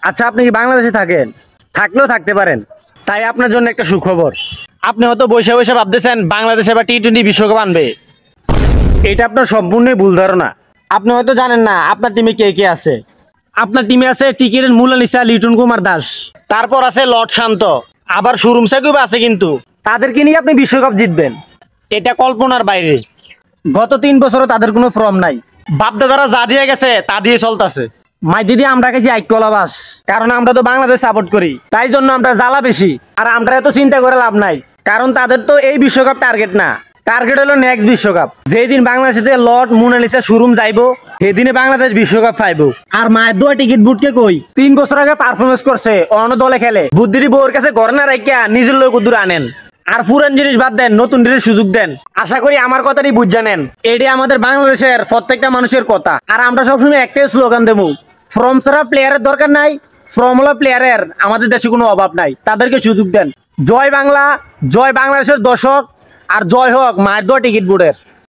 আচ্ছা, আপনি কি বাংলাদেশে থাকেন? থাকলেও থাকতে পারেন। তাই আপনার জন্য একটা সুখবর। আপনি হয়তো বসে বসে ভাবতেছেন বাংলাদেশ এবার টি-20 বিশ্বকাপ আনবে। এটা আপনার সম্পূর্ণই ভুল ধারণা। আপনি হয়তো জানেন না আপনার টিমে কে কে আছে। আপনার টিমে আছে টিকিটের মূলানিসা লিটন কুমার দাস, তারপর আছে লর্ড শান্ত, আবার শুরুম সাকিব আছে। কিন্তু তাদেরকে নিয়ে আপনি বিশ্বকাপ জিতবেন, এটা কল্পনার বাইরে। গত 3 বছরও তাদের কোনো ফর্ম নাই। বাপদাদারা যা দিয়ে গেছে তা দিয়ে চলতেছে। মাই দিদি আমরা গেছি আইকলাবাস, কারণ আমরা তো বাংলাদেশ সাপোর্ট করি, তাই জন্য আমরা জ্বালা বেশি। আর আমরা এত চিন্তা করে লাভ নাই, কারণ তাদের তো এই বিশ্বকাপ টার্গেট না। টার্গেট হলো নেক্সট বিশ্বকাপ। যেদিন বাংলাদেশে লর্ড মোনালিসা শোরুম যাইবো সেদিনে বাংলাদেশ বিশ্বকাপ পাইবো। আর মায়ের দোয়া টিকিট বুটকে কই 3 বছর আগে পারফরমেন্স করছে, অন্য দলে খেলে। বুদ্ধির বউর কাছে ঘরে না রাখিয়া নিজের লোক দূর আনেন। আর পুরান জিনিস বাদ দেন, নতুন জিনিস সুযোগ দেন। আশা করি আমার কথাটি বুঝ জানেন। এটি আমাদের বাংলাদেশের প্রত্যেকটা মানুষের কথা। আর আমরা সবসময় একটাই স্লোগান দেবো, ফ্রম ছাড়া প্লেয়ারের দরকার নাই, ফ্রম হলো প্লেয়ারের আমাদের দেশে কোনো অভাব নাই। তাদেরকে সুযোগ দেন। জয় বাংলা, জয় বাংলাদেশের দর্শক, আর জয় হোক মায়ের দোয়া টিকিট বোর্ডের।